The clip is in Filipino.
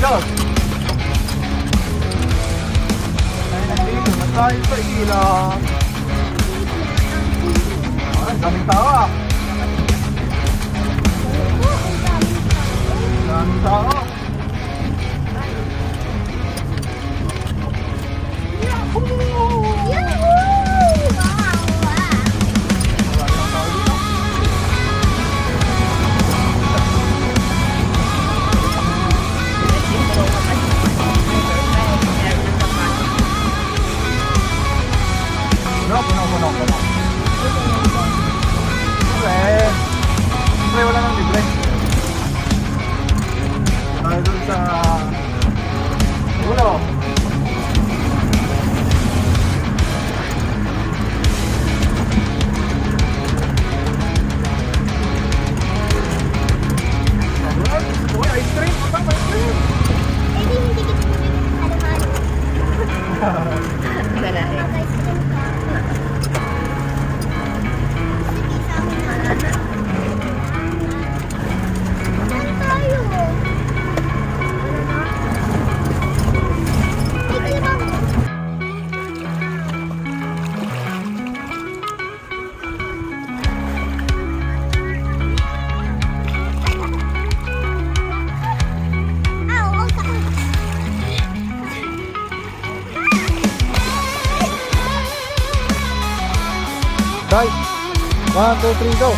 dos. Ay, nandito na tayo sa ilog. Ay, daming tao ah. Daming tao. Puno. Siyempre, wala nang libre. Dahil dun sa ulo. Uy, ice cream! Tama, ice cream! Hindi kita halo-halo. Guys, 1, 2, 3, go!